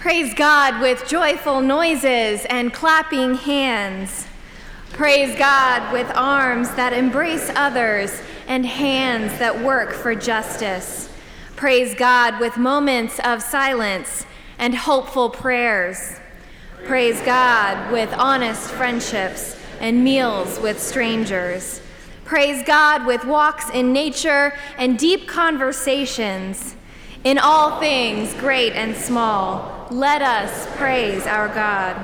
Praise God with joyful noises and clapping hands. Praise God with arms that embrace others and hands that work for justice. Praise God with moments of silence and hopeful prayers. Praise God with honest friendships and meals with strangers. Praise God with walks in nature and deep conversations. In all things, great and small, let us praise our God.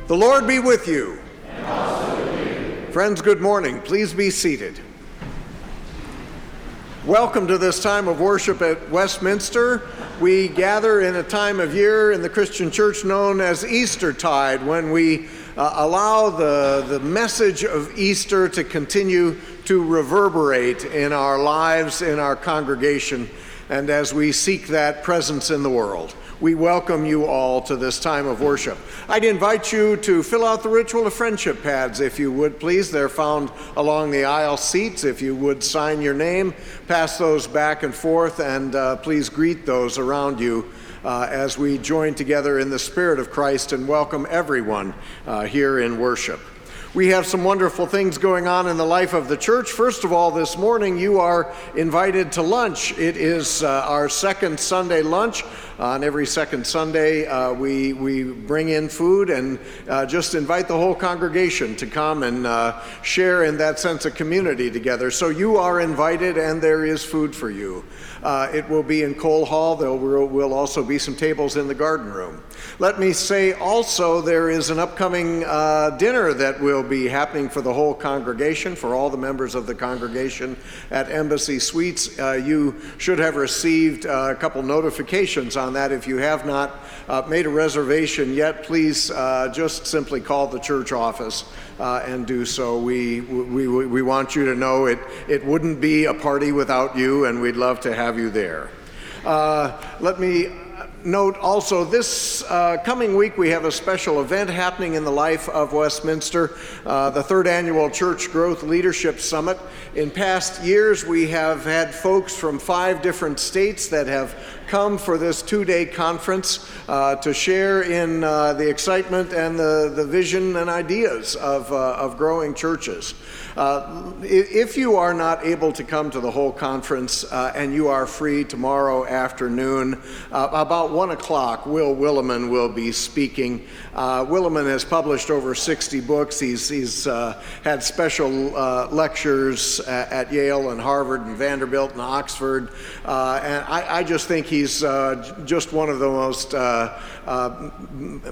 The Lord be with you. And also with you. Friends, good morning. Please be seated. Welcome to this time of worship at Westminster. We gather in a time of year in the Christian church known as Eastertide, when we allow the message of Easter to continue to reverberate in our lives, in our congregation, and as we seek that presence in the world. We welcome you all to this time of worship. I'd invite you to fill out the Ritual of Friendship pads, if you would, please. They're found along the aisle seats. If you would sign your name, pass those back and forth, and please greet those around you as we join together in the Spirit of Christ and welcome everyone here in worship. We have some wonderful things going on in the life of the church. First of all, this morning you are invited to lunch. It is our second Sunday lunch. On every second Sunday, we bring in food and just invite the whole congregation to come and share in that sense of community together. So you are invited, and there is food for you. It will be in Cole Hall. There will also be some tables in the garden room. Let me say also there is an upcoming dinner that will be happening for the whole congregation, for all the members of the congregation at Embassy Suites. You should have received a couple notifications on that. If you have not made a reservation yet, please just simply call the church office and do so. We want you to know it wouldn't be a party without you, and we'd love to have you there. Let me note also, this coming week we have a special event happening in the life of Westminster, the third annual Church Growth Leadership Summit. In past years, we have had folks from 5 different states that have come for this 2-day conference to share in the excitement and the vision and ideas of growing churches. If you are not able to come to the whole conference and you are free tomorrow afternoon, about 1 o'clock, Will Williman will be speaking. Williman has published over 60 books. He's had special lectures at Yale and Harvard and Vanderbilt and Oxford. And I just think he's just one of the most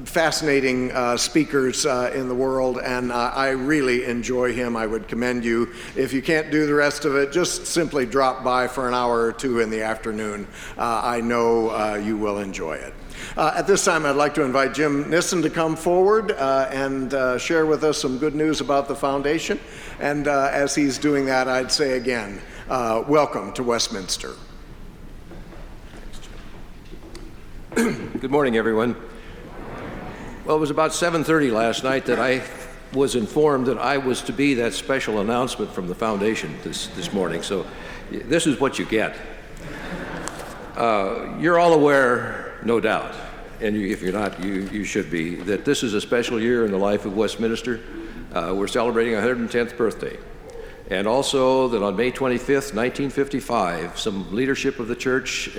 fascinating speakers in the world, and I really enjoy him. I would commend you, if you can't do the rest of it, just simply drop by for an hour or 2 in the afternoon. I know you will enjoy it. At this time, I'd like to invite Jim Nissen to come forward and share with us some good news about the foundation. And as he's doing that, I'd say again, welcome to Westminster. Good morning, everyone. Well, it was about 7:30 last night that I was informed that I was to be that special announcement from the foundation this morning, so this is what you get. You're all aware, no doubt, and if you're not, you should be, that this is a special year in the life of Westminster. We're celebrating our 110th birthday. And also that on May 25th, 1955, some leadership of the church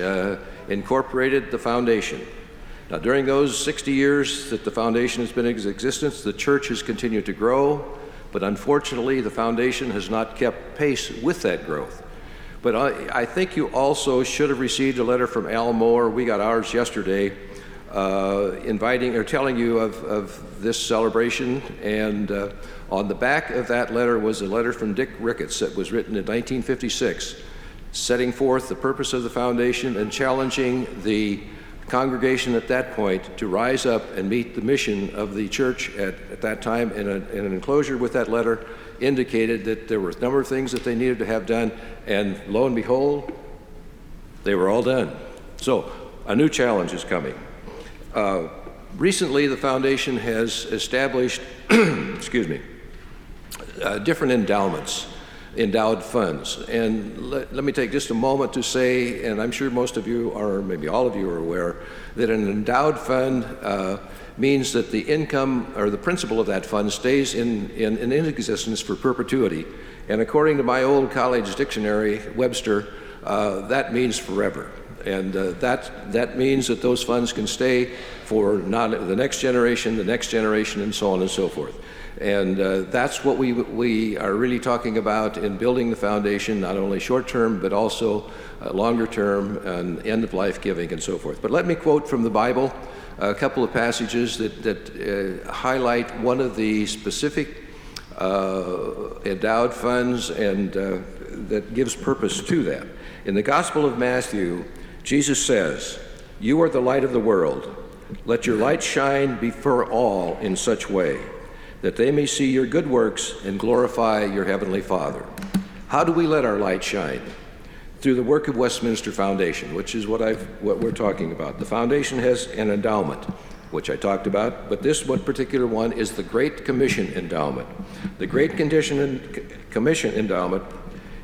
incorporated the foundation. Now, during those 60 years that the foundation has been in existence, the church has continued to grow, but unfortunately, the foundation has not kept pace with that growth. But I think you also should have received a letter from Al Moore. We got ours yesterday, inviting or telling you of this celebration. And on the back of that letter was a letter from Dick Ricketts that was written in 1956, setting forth the purpose of the foundation and challenging the congregation at that point to rise up and meet the mission of the church at that time. And an enclosure with that letter indicated that there were a number of things that they needed to have done, and lo and behold, they were all done. So a new challenge is coming. Recently, the foundation has established different endowed funds. And let me take just a moment to say, and I'm sure most of you, or maybe all of you are aware, that an endowed fund means that the income or the principal of that fund stays in existence for perpetuity. And according to my old college dictionary, Webster, that means forever. And that means that those funds can stay for not the next generation, and so on and so forth. And that's what we are really talking about in building the foundation, not only short-term, but also longer-term and end-of-life giving and so forth. But let me quote from the Bible a couple of passages that highlight one of the specific endowed funds and that gives purpose to that. In the Gospel of Matthew, Jesus says, "You are the light of the world. Let your light shine before all in such way that they may see your good works and glorify your heavenly Father." How do we let our light shine? Through the work of Westminster Foundation, which is what we're talking about. The foundation has an endowment, which I talked about, but this one particular one is the Great Commission Endowment. The Great Commission Endowment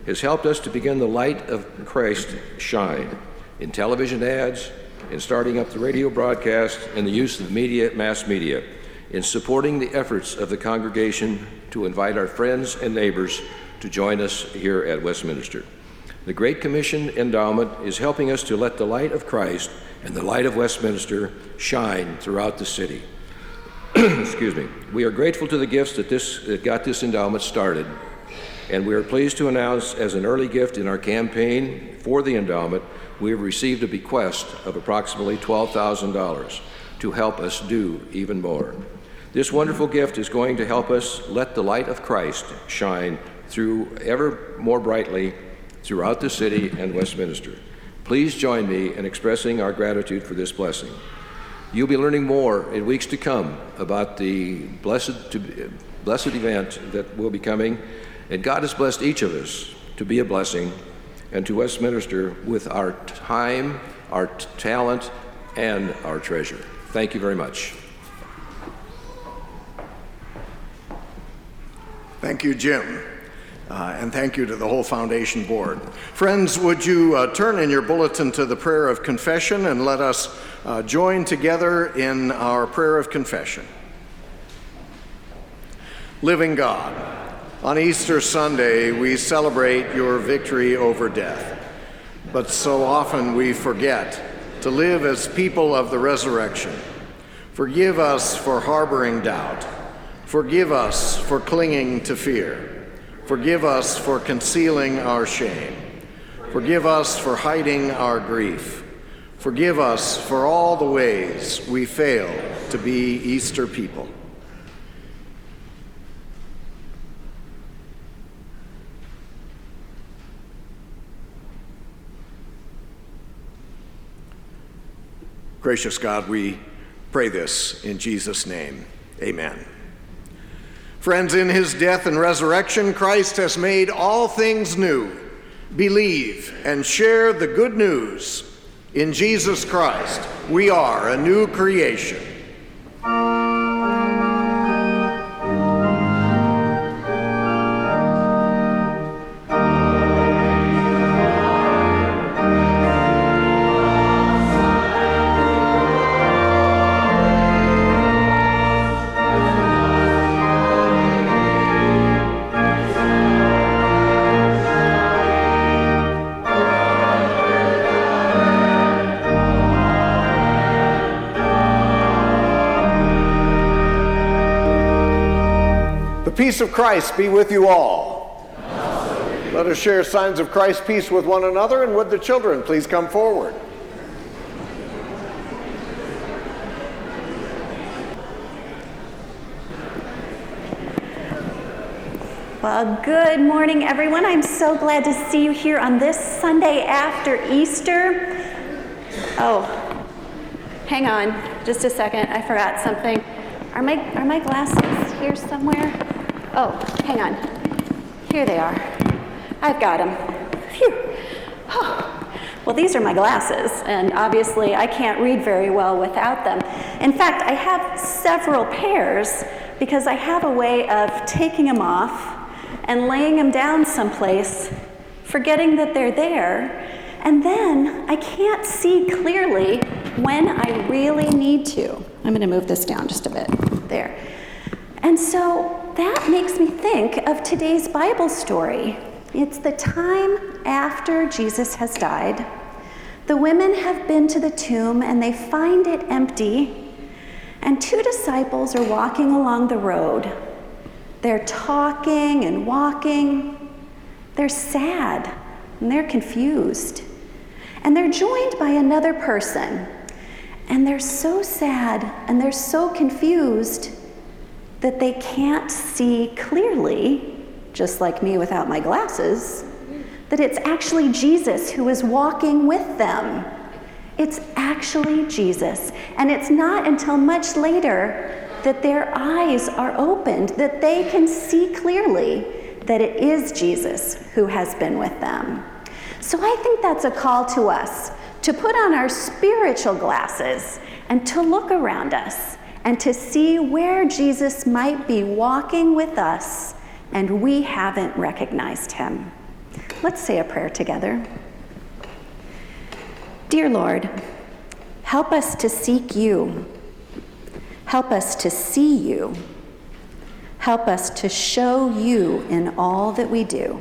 has helped us to begin the light of Christ shine in television ads, in starting up the radio broadcast, and the use of mass media, in supporting the efforts of the congregation to invite our friends and neighbors to join us here at Westminster. The Great Commission Endowment is helping us to let the light of Christ and the light of Westminster shine throughout the city. Excuse me. We are grateful to the gifts that got this endowment started, and we are pleased to announce, as an early gift in our campaign for the endowment, we have received a bequest of approximately $12,000 to help us do even more. This wonderful gift is going to help us let the light of Christ shine through ever more brightly throughout the city and Westminster. Please join me in expressing our gratitude for this blessing. You'll be learning more in weeks to come about the blessed event that will be coming, and God has blessed each of us to be a blessing and to Westminster with our time, our talent, and our treasure. Thank you very much. Thank you, Jim. And thank you to the whole foundation board. Friends, would you turn in your bulletin to the prayer of confession and let us join together in our prayer of confession. Living God, on Easter Sunday we celebrate your victory over death, but so often we forget to live as people of the resurrection. Forgive us for harboring doubt. Forgive us for clinging to fear. Forgive us for concealing our shame. Forgive us for hiding our grief. Forgive us for all the ways we fail to be Easter people. Gracious God, we pray this in Jesus' name. Amen. Friends, in his death and resurrection, Christ has made all things new. Believe and share the good news. In Jesus Christ, we are a new creation. The peace of Christ be with you all. Let us share signs of Christ's peace with one another, and would the children please come forward. Well, good morning, everyone. I'm so glad to see you here on this Sunday after Easter. Oh, hang on just a second. I forgot something. Are my glasses here somewhere? Oh, hang on. Here they are. I've got them. Phew. Oh. Well, these are my glasses, and obviously I can't read very well without them. In fact, I have several pairs because I have a way of taking them off and laying them down someplace, forgetting that they're there, and then I can't see clearly when I really need to. I'm going to move this down just a bit. There. And so that makes me think of today's Bible story. It's the time after Jesus has died. The women have been to the tomb and they find it empty, and two disciples are walking along the road. They're talking and walking. They're sad and they're confused. And they're joined by another person. And they're so sad and they're so confused that they can't see clearly, just like me without my glasses, that it's actually Jesus who is walking with them. It's actually Jesus. And it's not until much later that their eyes are opened, that they can see clearly that it is Jesus who has been with them. So I think that's a call to us to put on our spiritual glasses and to look around us and to see where Jesus might be walking with us and we haven't recognized him. Let's say a prayer together. Dear Lord, help us to seek you. Help us to see you. Help us to show you in all that we do.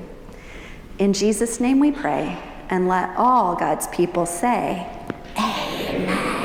In Jesus' name we pray, and let all God's people say, Amen.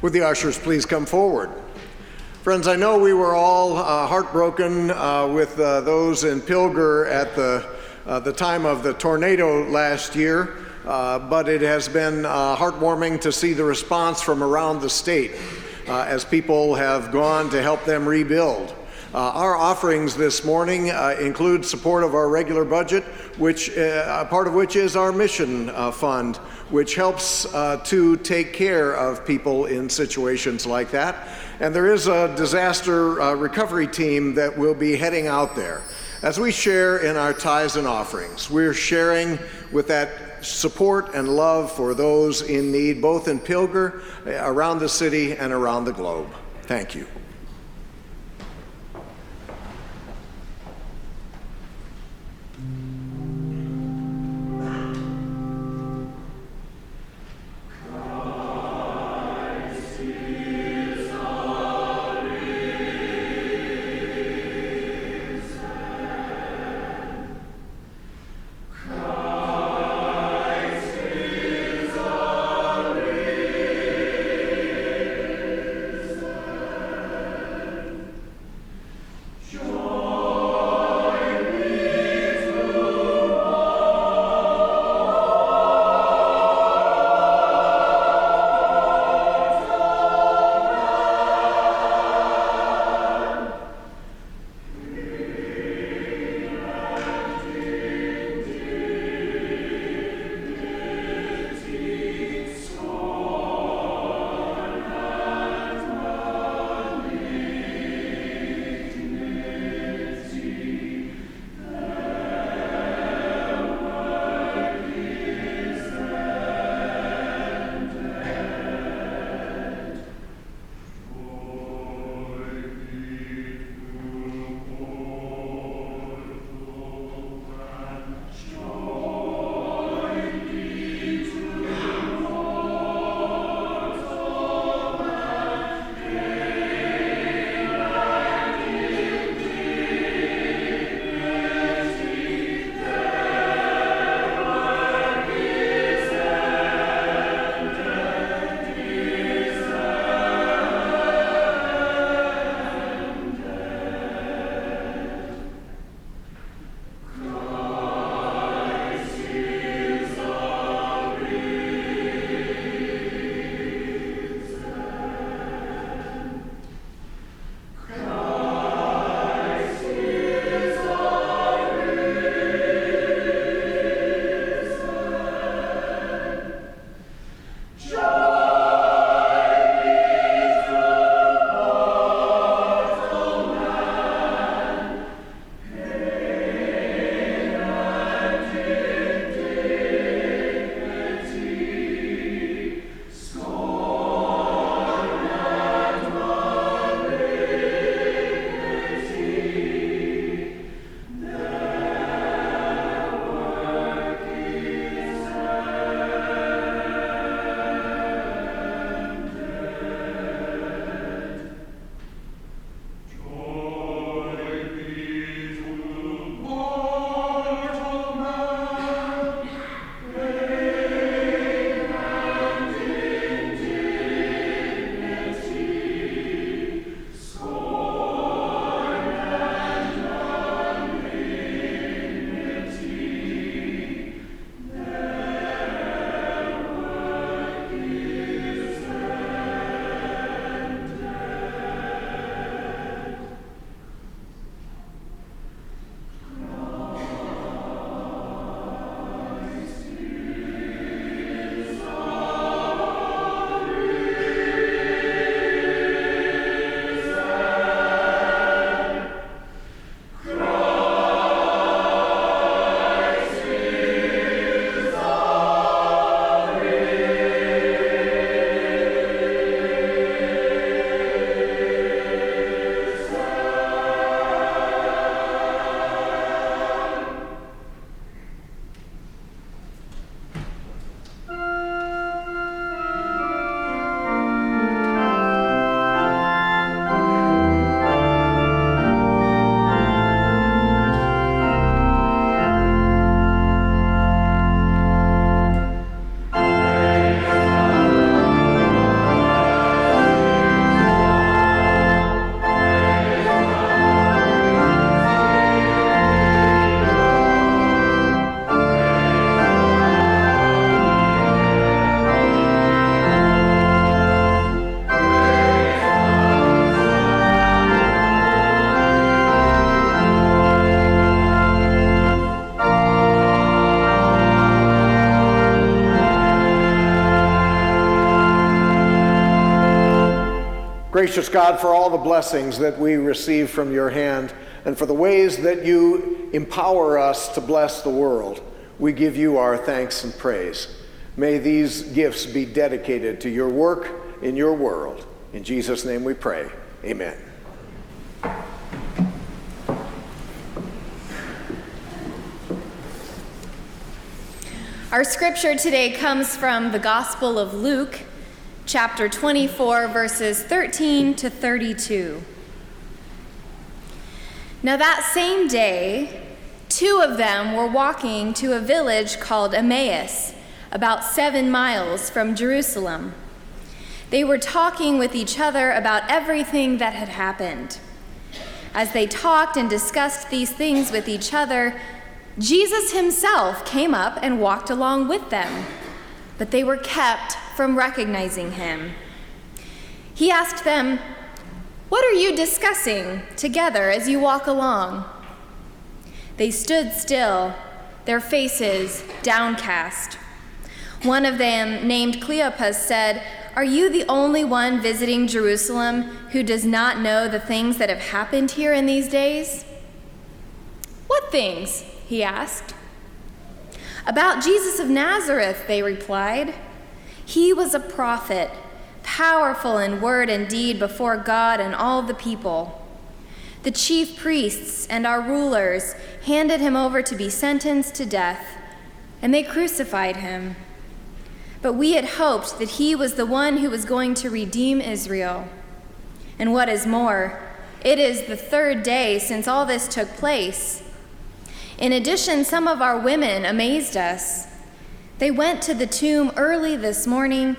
Would the ushers please come forward? Friends, I know we were all heartbroken with those in Pilger at the time of the tornado last year, but it has been heartwarming to see the response from around the state as people have gone to help them rebuild. Our offerings this morning include support of our regular budget, which part of which is our mission fund, which helps to take care of people in situations like that. And there is a disaster recovery team that will be heading out there. As we share in our tithes and offerings, we're sharing with that support and love for those in need, both in Pilger, around the city, and around the globe. Thank you. Gracious God, for all the blessings that we receive from your hand and for the ways that you empower us to bless the world, we give you our thanks and praise. May these gifts be dedicated to your work in your world. In Jesus' name we pray. Amen. Our scripture today comes from the Gospel of Luke, chapter 24, verses 13 to 32. Now that same day, 2 of them were walking to a village called Emmaus, about 7 miles from Jerusalem. They were talking with each other about everything that had happened. As they talked and discussed these things with each other, Jesus himself came up and walked along with them, but they were kept from recognizing him. He asked them, "What are you discussing together as you walk along?" They stood still, their faces downcast. One of them, named Cleopas, said, "Are you the only one visiting Jerusalem who does not know the things that have happened here in these days?" "What things?" he asked. "About Jesus of Nazareth," they replied. "He was a prophet, powerful in word and deed before God and all the people. The chief priests and our rulers handed him over to be sentenced to death, and they crucified him. But we had hoped that he was the one who was going to redeem Israel. And what is more, it is the 3rd day since all this took place. In addition, some of our women amazed us. They went to the tomb early this morning,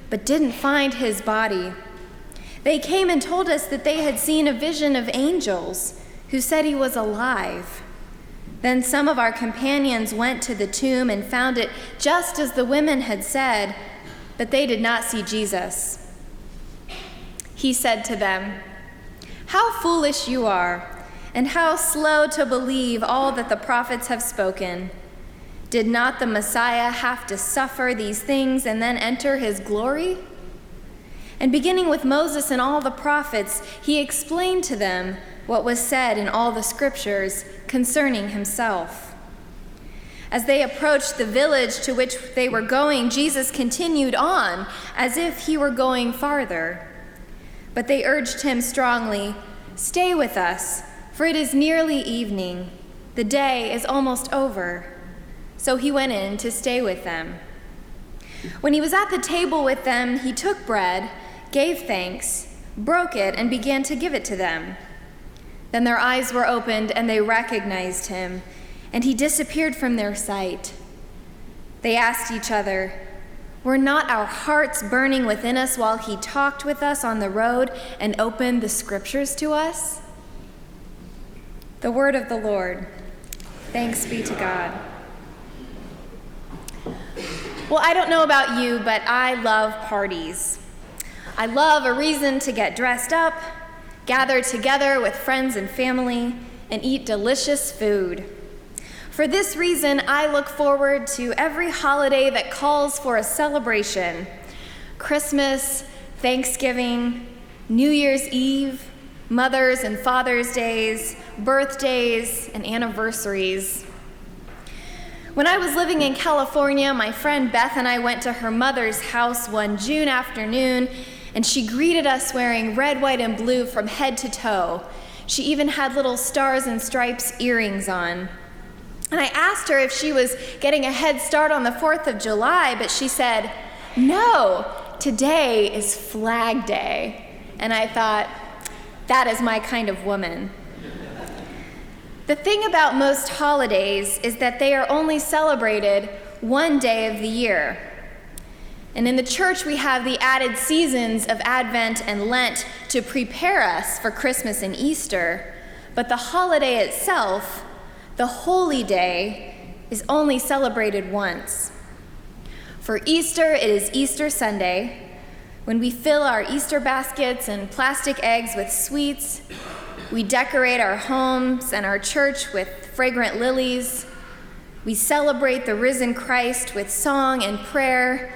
but didn't find his body. They came and told us that they had seen a vision of angels who said he was alive. Then some of our companions went to the tomb and found it just as the women had said, but they did not see Jesus." He said to them, "How foolish you are, and how slow to believe all that the prophets have spoken. Did not the Messiah have to suffer these things and then enter his glory?" And beginning with Moses and all the prophets, he explained to them what was said in all the scriptures concerning himself. As they approached the village to which they were going, Jesus continued on as if he were going farther. But they urged him strongly, "Stay with us, for it is nearly evening. The day is almost over." So he went in to stay with them. When he was at the table with them, he took bread, gave thanks, broke it, and began to give it to them. Then their eyes were opened, and they recognized him, and he disappeared from their sight. They asked each other, "Were not our hearts burning within us while he talked with us on the road and opened the scriptures to us?" The word of the Lord. Thanks be to God. Well, I don't know about you, but I love parties. I love a reason to get dressed up, gather together with friends and family, and eat delicious food. For this reason, I look forward to every holiday that calls for a celebration: Christmas, Thanksgiving, New Year's Eve, Mother's and Father's Days, birthdays, and anniversaries. When I was living in California, my friend Beth and I went to her mother's house one June afternoon, and she greeted us wearing red, white, and blue from head to toe. She even had little stars and stripes earrings on. And I asked her if she was getting a head start on the 4th of July, but she said, "No, today is Flag Day." And I thought, that is my kind of woman. The thing about most holidays is that they are only celebrated one day of the year. And in the church, we have the added seasons of Advent and Lent to prepare us for Christmas and Easter. But the holiday itself, the holy day, is only celebrated once. For Easter, it is Easter Sunday, when we fill our Easter baskets and plastic eggs with sweets. We decorate our homes and our church with fragrant lilies. We celebrate the risen Christ with song and prayer,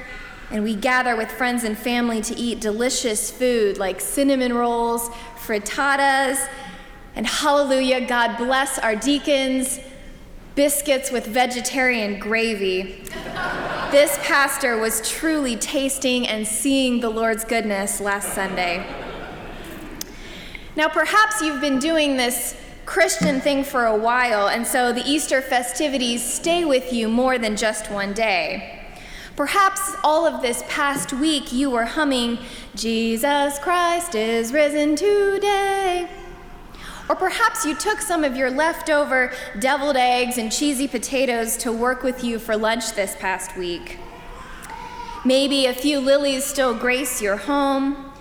and we gather with friends and family to eat delicious food like cinnamon rolls, frittatas, and hallelujah, God bless our deacons, biscuits with vegetarian gravy. This pastor was truly tasting and seeing the Lord's goodness last Sunday. Now, perhaps you've been doing this Christian thing for a while, and so the Easter festivities stay with you more than just one day. Perhaps all of this past week you were humming, "Jesus Christ is risen today." Or perhaps you took some of your leftover deviled eggs and cheesy potatoes to work with you for lunch this past week. Maybe a few lilies still grace your home.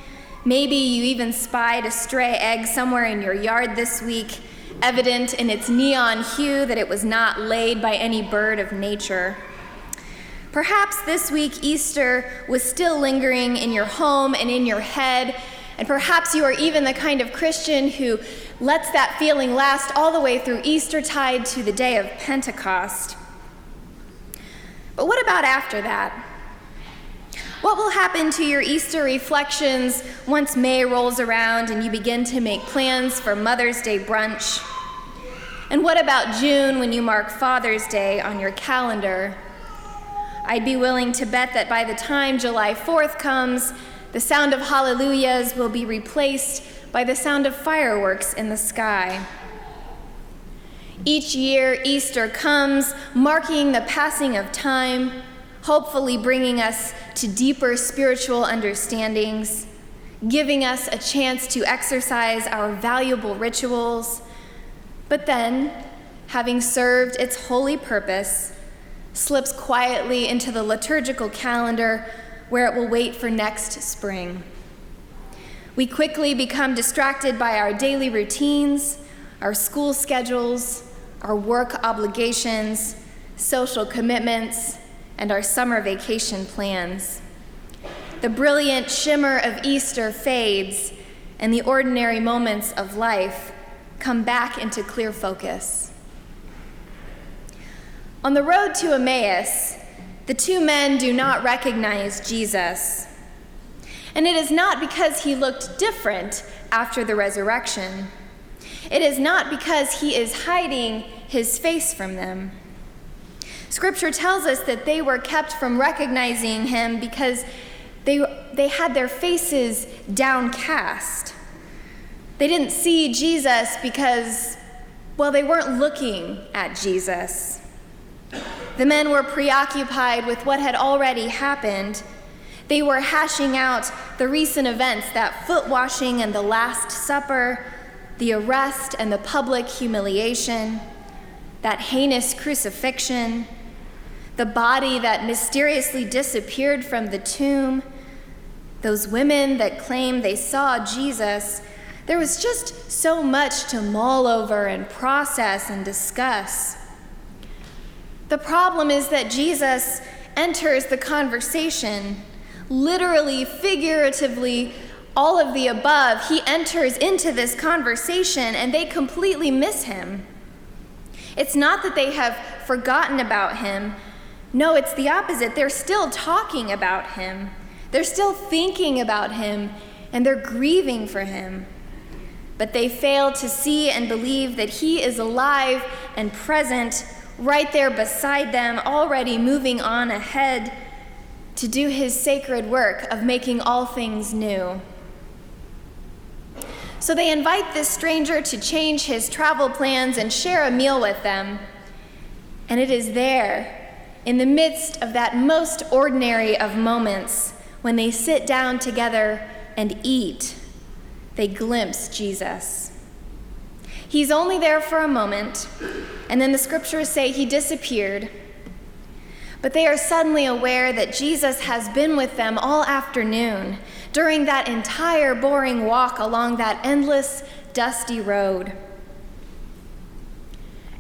Maybe you even spied a stray egg somewhere in your yard this week, evident in its neon hue that it was not laid by any bird of nature. Perhaps this week Easter was still lingering in your home and in your head, and perhaps you are even the kind of Christian who lets that feeling last all the way through Eastertide to the day of Pentecost. But what about after that? What will happen to your Easter reflections once May rolls around and you begin to make plans for Mother's Day brunch? And what about June when you mark Father's Day on your calendar? I'd be willing to bet that by the time July 4th comes, the sound of hallelujahs will be replaced by the sound of fireworks in the sky. Each year, Easter comes, marking the passing of time, hopefully bringing us to deeper spiritual understandings, giving us a chance to exercise our valuable rituals, but then, having served its holy purpose, slips quietly into the liturgical calendar where it will wait for next spring. We quickly become distracted by our daily routines, our school schedules, our work obligations, social commitments, and our summer vacation plans. The brilliant shimmer of Easter fades, and the ordinary moments of life come back into clear focus. On the road to Emmaus, the two men do not recognize Jesus. And it is not because he looked different after the resurrection. It is not because he is hiding his face from them. Scripture tells us that they were kept from recognizing him because they had their faces downcast. They didn't see Jesus because, well, they weren't looking at Jesus. The men were preoccupied with what had already happened. They were hashing out the recent events, that foot washing and the Last Supper, the arrest and the public humiliation, that heinous crucifixion, the body that mysteriously disappeared from the tomb, those women that claimed they saw Jesus. There was just so much to mull over and process and discuss. The problem is that Jesus enters the conversation, literally, figuratively, all of the above. He enters into this conversation and they completely miss him. It's not that they have forgotten about him. No, it's the opposite. They're still talking about him. They're still thinking about him, and they're grieving for him. But they fail to see and believe that he is alive and present right there beside them, already moving on ahead to do his sacred work of making all things new. So they invite this stranger to change his travel plans and share a meal with them. And it is there, in the midst of that most ordinary of moments, when they sit down together and eat, they glimpse Jesus. He's only there for a moment, and then the scriptures say he disappeared. But they are suddenly aware that Jesus has been with them all afternoon, during that entire boring walk along that endless, dusty road.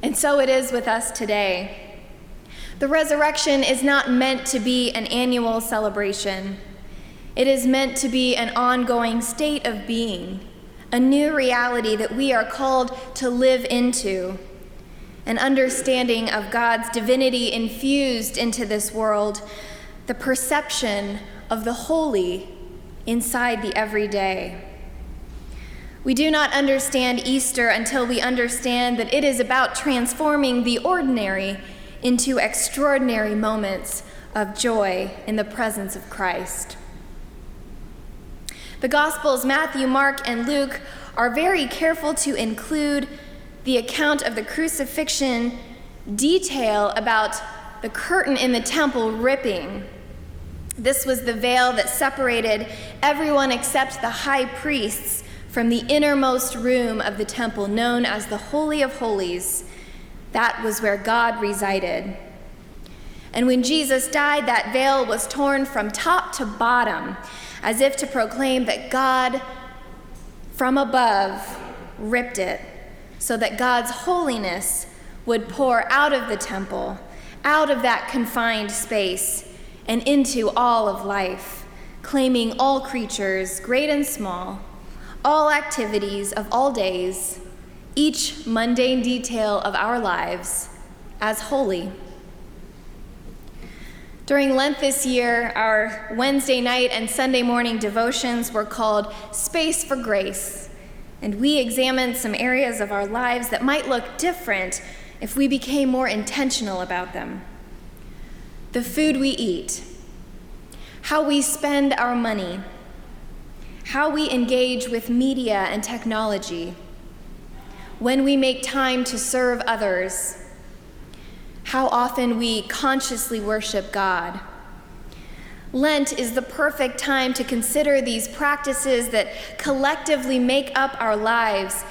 And so it is with us today. The resurrection is not meant to be an annual celebration. It is meant to be an ongoing state of being, a new reality that we are called to live into, an understanding of God's divinity infused into this world, the perception of the holy inside the everyday. We do not understand Easter until we understand that it is about transforming the ordinary into extraordinary moments of joy in the presence of Christ. The Gospels, Matthew, Mark, and Luke, are very careful to include the account of the crucifixion detail about the curtain in the temple ripping. This was the veil that separated everyone except the high priests from the innermost room of the temple, known as the Holy of Holies. That was where God resided. And when Jesus died, that veil was torn from top to bottom, as if to proclaim that God from above ripped it, so that God's holiness would pour out of the temple, out of that confined space, and into all of life, claiming all creatures, great and small, all activities of all days, each mundane detail of our lives, as holy. During Lent this year, our Wednesday night and Sunday morning devotions were called Space for Grace, and we examined some areas of our lives that might look different if we became more intentional about them. The food we eat, how we spend our money, how we engage with media and technology, when we make time to serve others, how often we consciously worship God. Lent is the perfect time to consider these practices that collectively make up our lives,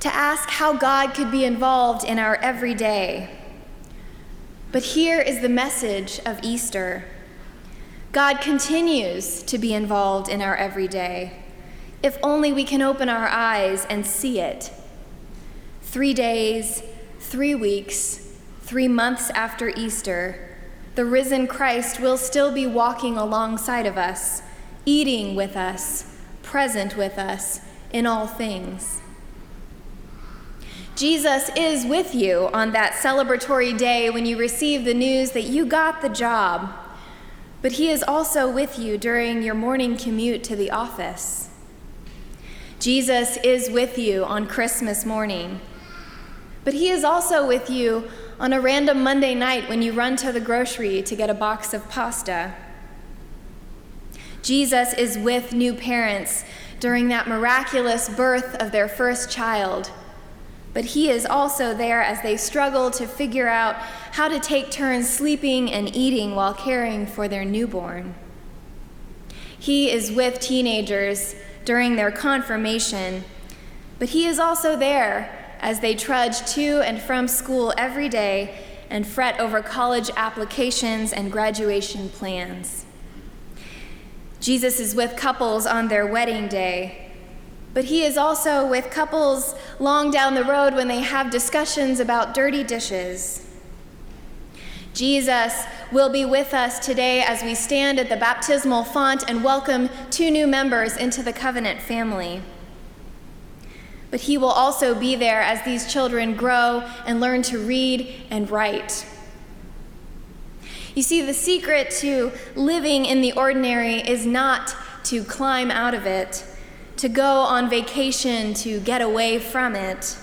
to ask how God could be involved in our everyday. But here is the message of Easter. God continues to be involved in our everyday, if only we can open our eyes and see it. 3 days, 3 weeks, 3 months after Easter, the risen Christ will still be walking alongside of us, eating with us, present with us in all things. Jesus is with you on that celebratory day when you receive the news that you got the job, but he is also with you during your morning commute to the office. Jesus is with you on Christmas morning, but he is also with you on a random Monday night when you run to the grocery to get a box of pasta. Jesus is with new parents during that miraculous birth of their first child, but he is also there as they struggle to figure out how to take turns sleeping and eating while caring for their newborn. He is with teenagers during their confirmation, but he is also there as they trudge to and from school every day and fret over college applications and graduation plans. Jesus is with couples on their wedding day, but he is also with couples long down the road when they have discussions about dirty dishes. Jesus will be with us today as we stand at the baptismal font and welcome 2 new members into the covenant family. But he will also be there as these children grow and learn to read and write. You see, the secret to living in the ordinary is not to climb out of it, to go on vacation to get away from it,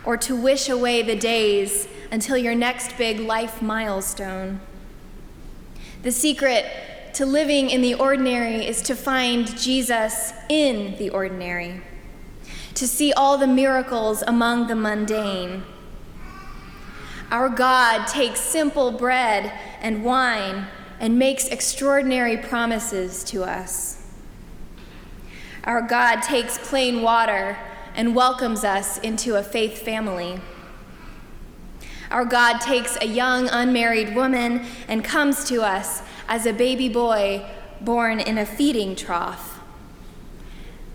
or to wish away the days until your next big life milestone. The secret to living in the ordinary is to find Jesus in the ordinary, to see all the miracles among the mundane. Our God takes simple bread and wine and makes extraordinary promises to us. Our God takes plain water and welcomes us into a faith family. Our God takes a young unmarried woman and comes to us as a baby boy born in a feeding trough.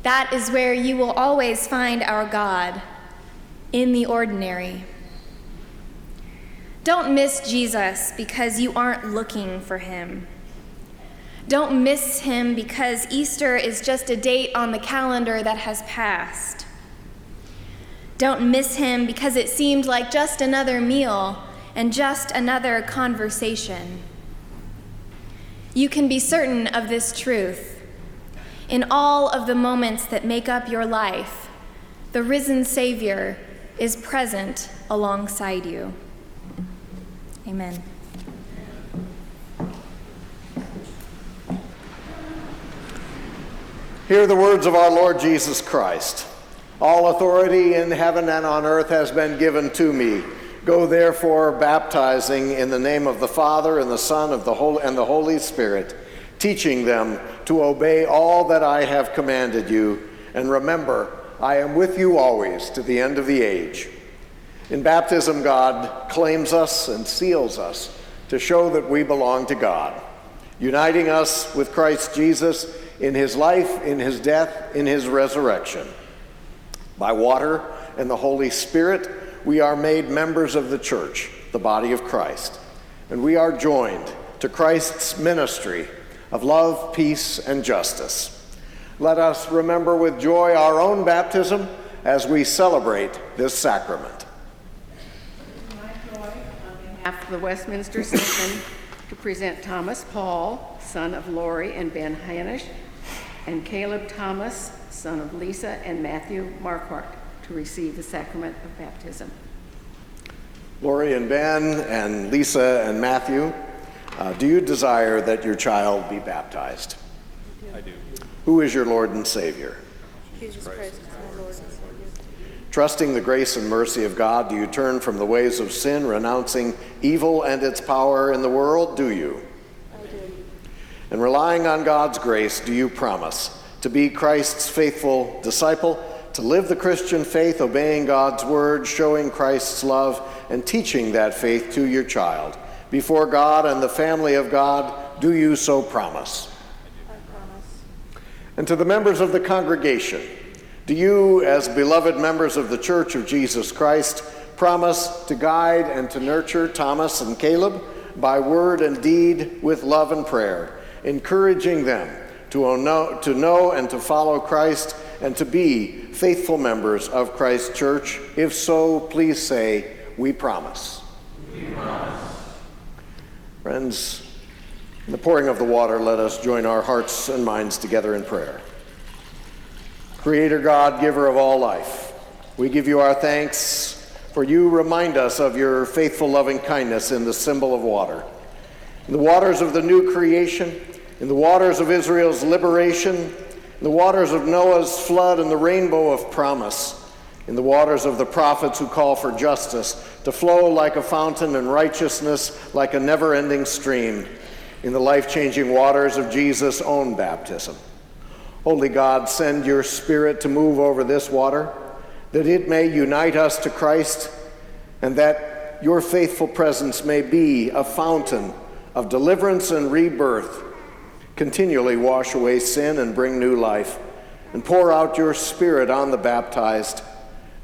That is where you will always find our God, in the ordinary. Don't miss Jesus because you aren't looking for him. Don't miss him because Easter is just a date on the calendar that has passed. Don't miss him because it seemed like just another meal and just another conversation. You can be certain of this truth. In all of the moments that make up your life, the risen Savior is present alongside you. Amen. Hear the words of our Lord Jesus Christ. All authority in heaven and on earth has been given to me. Go therefore, baptizing in the name of the Father and the Son and the Holy Spirit, teaching them to obey all that I have commanded you. And remember, I am with you always to the end of the age. In baptism, God claims us and seals us to show that we belong to God, uniting us with Christ Jesus in his life, in his death, in his resurrection. By water and the Holy Spirit, we are made members of the church, the body of Christ, and we are joined to Christ's ministry of love, peace, and justice. Let us remember with joy our own baptism as we celebrate this sacrament. My joy on behalf of the Westminster Session to present Thomas Paul, son of Lori and Ben Hanisch, and Caleb Thomas, son of Lisa and Matthew Marquardt, to receive the sacrament of baptism. Lori and Ben and Lisa and Matthew, do you desire that your child be baptized? I do. Who is your Lord and Savior? Jesus Christ is my Lord and Savior. Trusting the grace and mercy of God, do you turn from the ways of sin, renouncing evil and its power in the world? Do you? I do. And relying on God's grace, do you promise to be Christ's faithful disciple, to live the Christian faith, obeying God's word, showing Christ's love, and teaching that faith to your child? Before God and the family of God, do you so promise? I promise. And to the members of the congregation, do you, as beloved members of the Church of Jesus Christ, promise to guide and to nurture Thomas and Caleb by word and deed with love and prayer, encouraging them to know and to follow Christ and to be faithful members of Christ's church? If so, please say, we promise. We promise. Friends, in the pouring of the water, let us join our hearts and minds together in prayer. Creator God, giver of all life, we give you our thanks, for you remind us of your faithful loving kindness in the symbol of water. In the waters of the new creation, in the waters of Israel's liberation, in the waters of Noah's flood and the rainbow of promise, in the waters of the prophets who call for justice to flow like a fountain and righteousness like a never-ending stream, in the life-changing waters of Jesus' own baptism. Holy God, send your Spirit to move over this water, that it may unite us to Christ, and that your faithful presence may be a fountain of deliverance and rebirth. Continually wash away sin and bring new life, and pour out your Spirit on the baptized.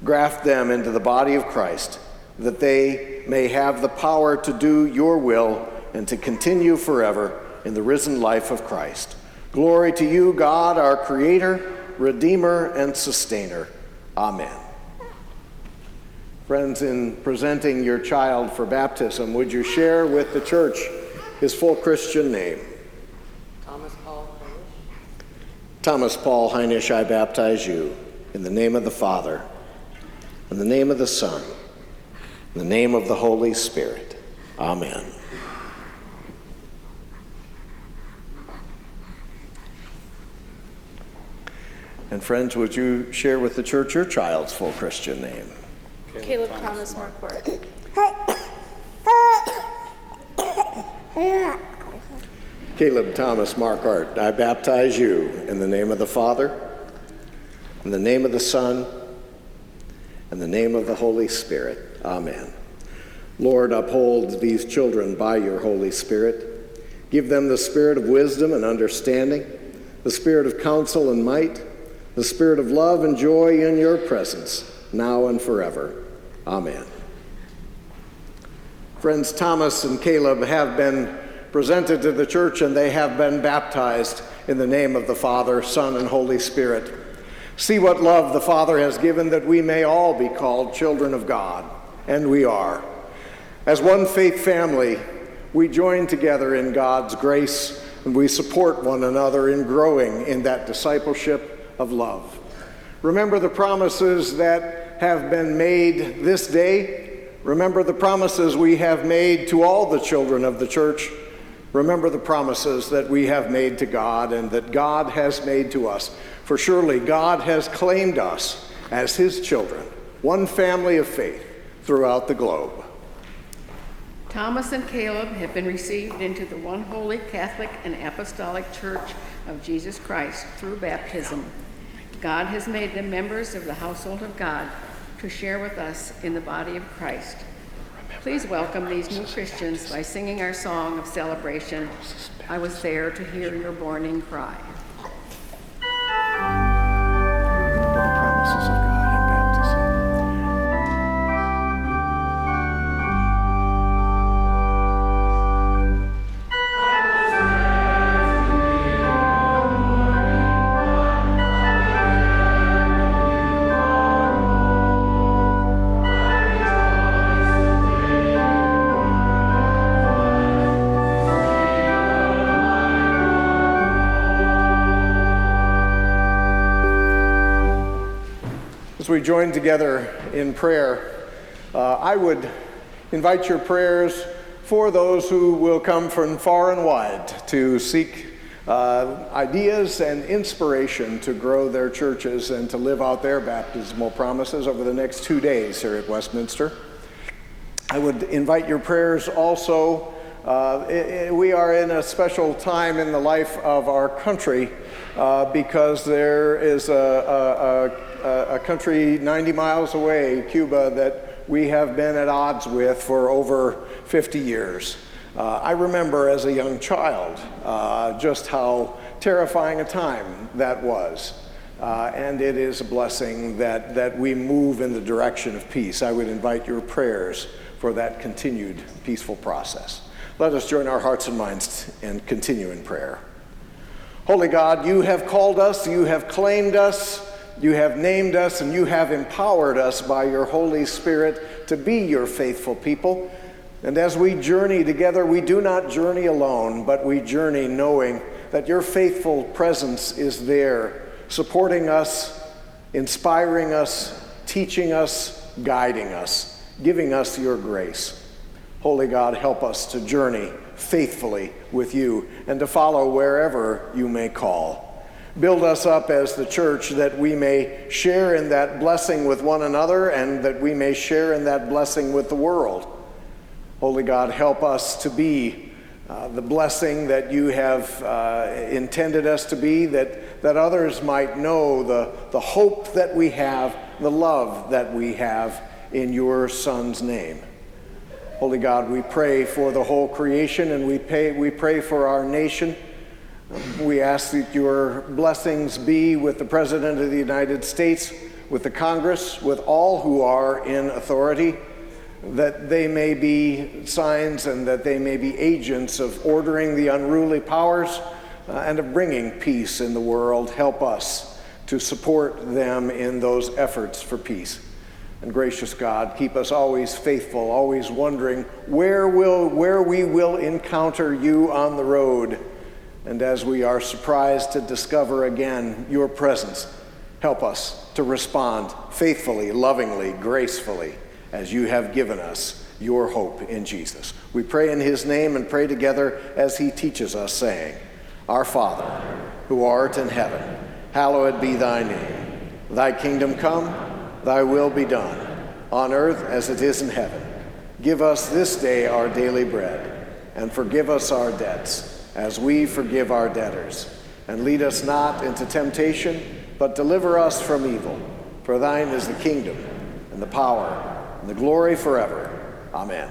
Graft them into the body of Christ, that they may have the power to do your will and to continue forever in the risen life of Christ. Glory to you, God, our Creator, Redeemer, and Sustainer. Amen. Friends, in presenting your child for baptism, would you share with the church his full Christian name? Thomas Paul Hanisch. Thomas Paul Hanisch, I baptize you in the name of the Father, in the name of the Son, in the name of the Holy Spirit. Amen. And friends, would you share with the church your child's full Christian name? Caleb Thomas Marquardt. Caleb Thomas Marquardt, I baptize you in the name of the Father, in the name of the Son, in the name of the Holy Spirit. Amen. Lord, uphold these children by your Holy Spirit. Give them the spirit of wisdom and understanding, the spirit of counsel and might, the spirit of love and joy in your presence, now and forever. Amen. Friends, Thomas and Caleb have been presented to the church, and they have been baptized in the name of the Father, Son, and Holy Spirit. See what love the Father has given, that we may all be called children of God, and we are. As one faith family, we join together in God's grace and we support one another in growing in that discipleship of love. Remember the promises that have been made this day. Remember the promises we have made to all the children of the church. Remember the promises that we have made to God and that God has made to us. For surely God has claimed us as his children, one family of faith throughout the globe. Thomas and Caleb have been received into the one holy Catholic and Apostolic Church of Jesus Christ through baptism. God has made them members of the household of God to share with us in the body of Christ. Please welcome these new Christians by singing our song of celebration, I Was There to Hear Your Morning Cry. Remember the promises of God in baptism. As we join together in prayer, I would invite your prayers for those who will come from far and wide to seek ideas and inspiration to grow their churches and to live out their baptismal promises over the next 2 days here at Westminster. I would invite your prayers also. We are in a special time in the life of our country because there is a country 90 miles away, Cuba, that we have been at odds with for over 50 years. I remember as a young child just how terrifying a time that was. And it is a blessing that we move in the direction of peace. I would invite your prayers for that continued peaceful process. Let us join our hearts and minds and continue in prayer. Holy God, you have called us, you have claimed us, you have named us, and you have empowered us by your Holy Spirit to be your faithful people. And as we journey together, we do not journey alone, but we journey knowing that your faithful presence is there, supporting us, inspiring us, teaching us, guiding us, giving us your grace. Holy God, help us to journey faithfully with you and to follow wherever you may call. Build us up as the church that we may share in that blessing with one another and that we may share in that blessing with the world. Holy God, help us to be the blessing that you have intended us to be, that others might know the hope that we have, the love that we have in your Son's name. Holy God, we pray for the whole creation and we pray for our nation. We ask that your blessings be with the President of the United States, with the Congress, with all who are in authority, that they may be signs and that they may be agents of ordering the unruly powers and of bringing peace in the world. Help us to support them in those efforts for peace. And gracious God, keep us always faithful, always wondering where we will encounter you on the road. And as we are surprised to discover again your presence, help us to respond faithfully, lovingly, gracefully, as you have given us your hope in Jesus. We pray in his name and pray together as he teaches us, saying, Our Father, who art in heaven, hallowed be thy name. Thy kingdom come, thy will be done, on earth as it is in heaven. Give us this day our daily bread, and forgive us our debts, as we forgive our debtors. And lead us not into temptation, but deliver us from evil. For thine is the kingdom, and the power, and the glory forever. Amen.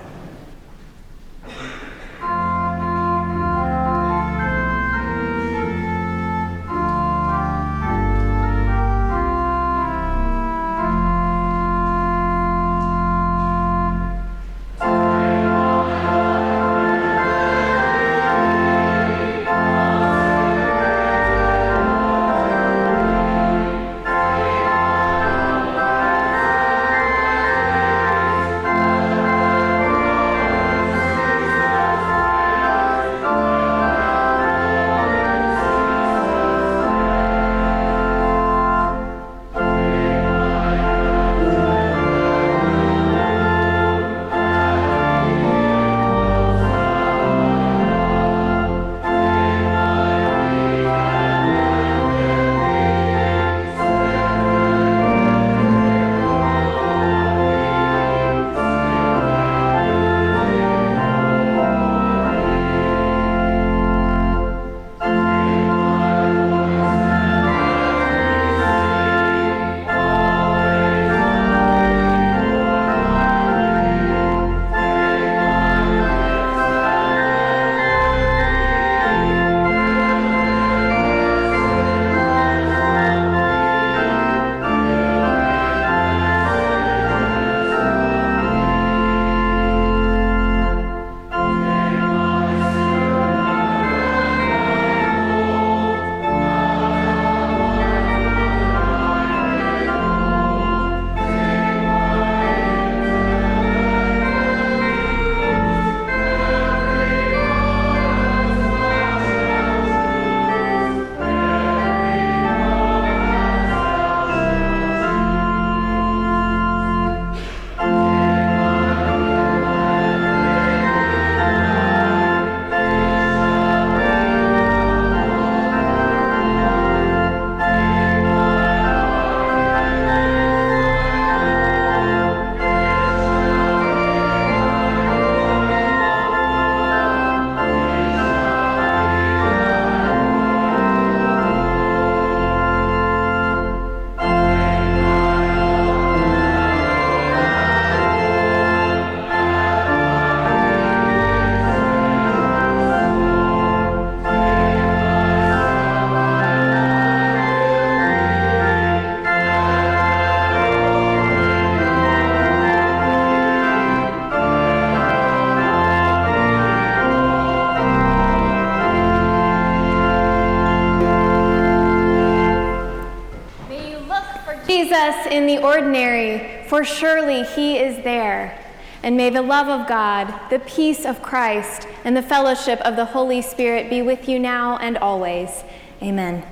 us in the ordinary, for surely he is there. And may the love of God, the peace of Christ, and the fellowship of the Holy Spirit be with you now and always. Amen.